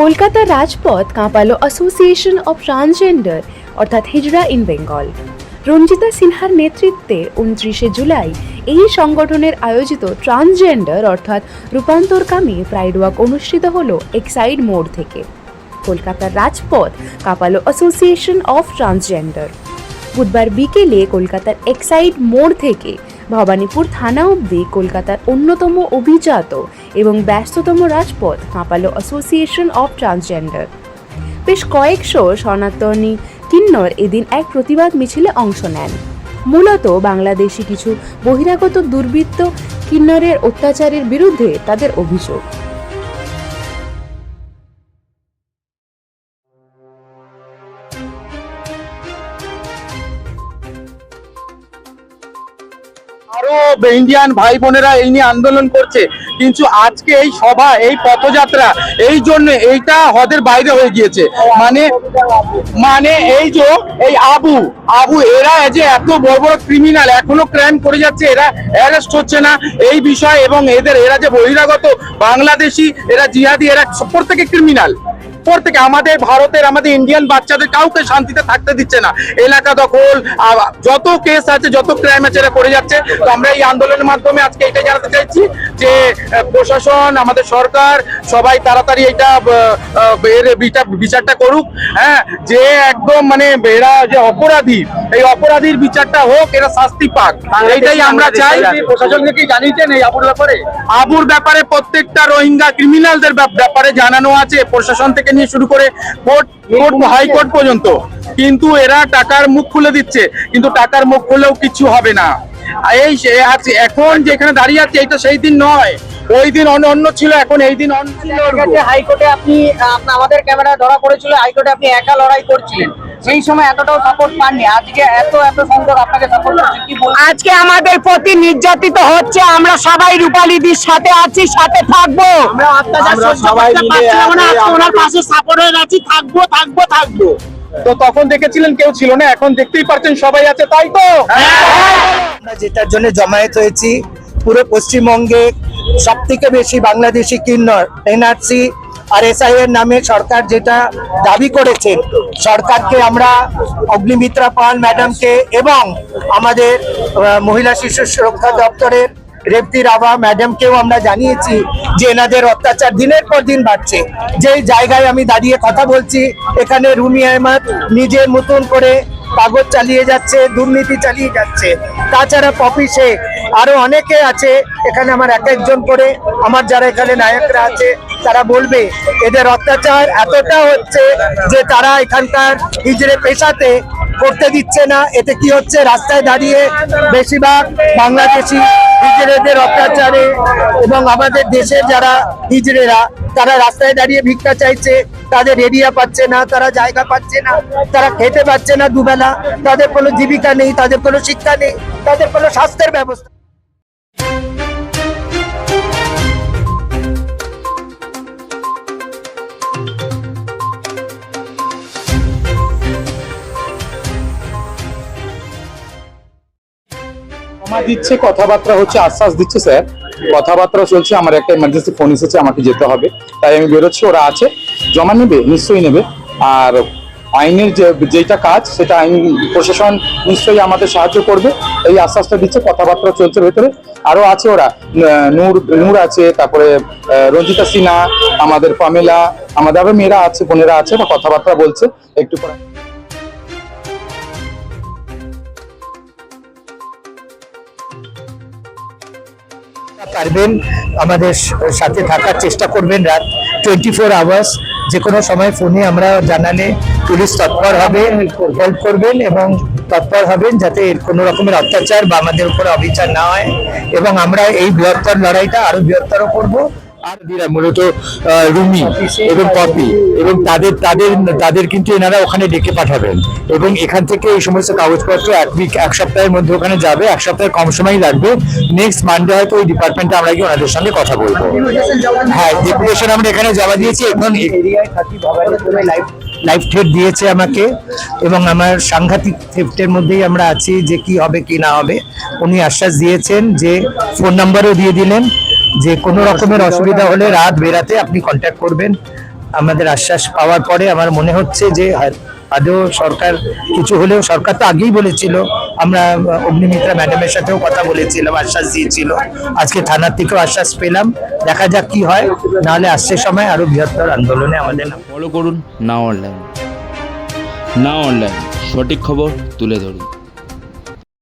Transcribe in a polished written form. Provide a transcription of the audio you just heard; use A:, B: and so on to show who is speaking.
A: কলকাতার রাজপথ কাঁপালো association of transgender অর্থাৎ হিজড়া ইন বেঙ্গল। রঞ্জিতা সিনহার নেতৃত্বে 29শে জুলাই এই সংগঠনের আয়োজিত ট্রান্সজেন্ডার অর্থাৎ রূপান্তরকামী প্রাইড ওয়াক অনুষ্ঠিত হলো এক্সাইড মোড় থেকে। কলকাতার রাজপথ কাঁপালো অ্যাসোসিয়েশন অফ ট্রান্সজেন্ডার। বুধবার বিকেলে কলকাতার এক্সাইড মোড় থেকে ভবানীপুর থানা অবধি কলকাতার অন্যতম অভিজাত এবং ব্যস্ততম রাজপথ কাঁপালো অ্যাসোসিয়েশন অফ ট্রান্সজেন্ডার। বেশ কয়েকশো সনাতনী কিন্নর এদিন এক প্রতিবাদ মিছিলে অংশ নেন। মূলত বাংলাদেশি কিছু বহিরাগত দুর্বৃত্ত কিন্নরের অত্যাচারের বিরুদ্ধে তাদের অভিযোগ।
B: আরো ইন্ডিয়ান ভাই বোনেরা এই নিয়ে আন্দোলন করছে, কিন্তু আজকে এই সভা, এই পথযাত্রা এই জন্য এইটা হদের বাইরে হয়ে গিয়েছে। মানে এই যে এই আবু এরা যে এত বড় বড় ক্রিমিনাল এখনো ক্রাইম করে যাচ্ছে, এরা অ্যারেস্ট হচ্ছে না এই বিষয়, এবং এরা যে বহিরাগত বাংলাদেশি, এরা জিহাদি, এরা প্রত্যেকে ক্রিমিনাল। প্রত্যেকে আমাদের ভারতের, আমাদের ইন্ডিয়ান বাচ্চাদের কাউকে শান্তিতে থাকতে দিচ্ছে না। এলাকা দখল, যত কেস আছে, যত ক্রাইম আছে এরা করে যাচ্ছে। তো আমরা এই আন্দোলনের মাধ্যমে আজকে এটাই জানাতে চাইছি যে প্রশাসন, আমাদের সরকার সবাই তাড়াতাড়ি এটা বিচারটা করুক। হ্যাঁ, যে একদম এরা যে অপরাধী, এই অপরাধীর বিচারটা হোক, এরা শাস্তি পাক, এইটাই আমরা চাই। প্রশাসনকে কি জানিয়েছেন এই আবুর ব্যাপারে? প্রত্যেকটা রোহিঙ্গা ক্রিমিনালদের ব্যাপারে জানানো আছে, প্রশাসন থেকে নিয়ে শুরু করে কোর্ট, হাইকোর্ট পর্যন্ত। কিন্তু এরা টাকার মুখ খুলে দিচ্ছে, কিন্তু টাকার মুখ খুলেও কিছু হবে না। এই এখন যেখানে দাঁড়িয়ে আছে এটা সেই দিন নয়, ওই দিন অন্য ছিল, এখন এই দিন অন্য ছিল।
C: হাইকোর্টে আপনি আমাদের ক্যামেরা ধরা পড়েছিল, হাইকোর্টে আপনি একা লড়াই করছিলেন, সেই সময় এতটাও সাপোর্ট পাননি, আজকে এত সংখ্যক আপনাকে সাপোর্ট করছে, কি বলবেন?
D: আজকে আমাদের প্রতি নির্যাতিত হচ্ছে, আমরা সবাই রূপালীদির সাথে আছি, সাথে থাকবো।
B: আমরা সবাই মিলে
D: ওনার পাশে সাপোর্ট হয়ে আছি, থাকবো।
B: তো তখন দেখেছিলেন কেউ ছিল না, এখন দেখতেই পাচ্ছেন সবাই আছে, তাই তো?
E: আমরা যেটার জন্য জমায়েত হয়েছি, পুরো পশ্চিমবঙ্গে সব থেকে বেশি বাংলাদেশি কিন্নর এনআরসি আর এসআই এর নামে সরকার যেটা দাবি করেছেন, সরকারকে আমরা অগ্নিমিত্রা পাল ম্যাডামকে এবং আমাদের মহিলা শিশু সুরক্ষা দপ্তরের রেবতী রাভা ম্যাডামকেও আমরা জানিয়েছি যে এনাদের অত্যাচার দিনের পর দিন বাড়ছে। যে জায়গায় আমি দাঁড়িয়ে কথা বলছি, এখানে রুমি আহমদ নিজের মতন করে কাগজ চালিয়ে যাচ্ছে, দুর্নীতি চালিয়ে যাচ্ছে। তাছাড়া পপি শেখ, আরো অনেকে আছে এখানে, আমার এক একজন করে আমার যারা এখানে নায়করা আছে তারা বলবে এদের অত্যাচার এতটা হচ্ছে যে তারা এখানকার হিজড়ে পেশাতে করতে দিচ্ছে না। এতে কি হচ্ছে, রাস্তায় দাঁড়িয়ে বেশিরভাগ বাংলাদেশি হিজড়েদের অত্যাচারে, এবং আমাদের দেশের যারা হিজড়েরা তারা রাস্তায় দাঁড়িয়ে ভিক্ষা চাইছে, তাদের এরিয়া পাচ্ছে না, তারা জায়গা পাচ্ছে না, তারা খেতে পাচ্ছে না দুবেলা, তাদের কোনো জীবিকা নেই, তাদের কোনো শিক্ষা নেই, তাদের কোনো স্বাস্থ্যের ব্যবস্থা।
B: দিচ্ছে, কথাবার্তা হচ্ছে, আশ্বাস দিচ্ছে স্যার, কথাবার্তা চলছে। আমার একটা ইমার্জেন্সি ফোন এসেছে, আমাকে যেতে হবে, তাই আমি বেরোচ্ছি। ওরা আছে, জমা নেবে, নিশ্চয়ই নেবে। আর আইনের যেটা কাজ সেটা আইন প্রশাসন নিশ্চয়ই আমাদের সাহায্য করবে, এই আশ্বাসটা দিচ্ছে। কথাবার্তা চলছে ভেতরে, আরো আছে ওরা, নূর আছে, তারপরে রঞ্জিতা সিনহা, আমাদের পামেলা, আমাদের আরো মেয়েরা আছে, বোনেরা আছে, বা কথাবার্তা বলছে একটু পরে।
E: পারবেন আমাদের সাথে থাকার চেষ্টা করবেন, রাত 24 আওয়ার্স যে কোনো সময় ফোনে আমরা জানালে পুলিশ তৎপর হবে, হেল্প করবেন এবং তৎপর হবেন যাতে এর কোনো রকমের অত্যাচার বা আমাদের উপরে অবিচার না হয়, এবং আমরা এই বৃহত্তর লড়াইটা আরো বৃহত্তর করব।
F: আর মূলত রুমি এবং পপি এবং তাদের কিন্তু এনারা ওখানে ডেকে পাঠাবেন, এবং এখান থেকে এই সমস্ত কাগজপত্র এক সপ্তাহের মধ্যে ওখানে যাবে, এক সপ্তাহের কম সময় লাগবে। নেক্সট মানডে হয়তো ওই ডিপার্টমেন্টে আমরা গিয়ে ওনাদের সঙ্গে কথা বলবো। হ্যাঁ, ডেপুটেশন আমরা এখানে জমা দিয়েছি। এখন
E: লাইফ থ্রেট দিয়েছে আমাকে, এবং আমার সাংঘাতিক থ্রেটের মধ্যেই আমরা আছি যে কি হবে কি না হবে। উনি আশ্বাস দিয়েছেন, যে ফোন নাম্বারও দিয়ে দিলেন, যে কোনো রকমের অসুবিধা হলে রাত বেরাতে আপনি কন্ট্যাক্ট করবেন। আমাদের আশ্বাস পাওয়ার পরে আমার মনে হচ্ছে যে আদৌ সরকার কিছু হলেও, সরকার তো আগেই বলেছিল, আমরা অগ্নিমিত্রা ম্যাডামের সাথেও কথা বলেছিলাম, আশ্বাস দিয়েছিল, আজকে থানার থেকেও আশ্বাস পেলাম, দেখা যাক কি হয়, নাহলে আসছে সময় আরো বৃহত্তর আন্দোলনে আমাদের
G: ফলো করুন নাও অনলাইন। নাও অনলাইন, সঠিক খবর তুলে ধরি।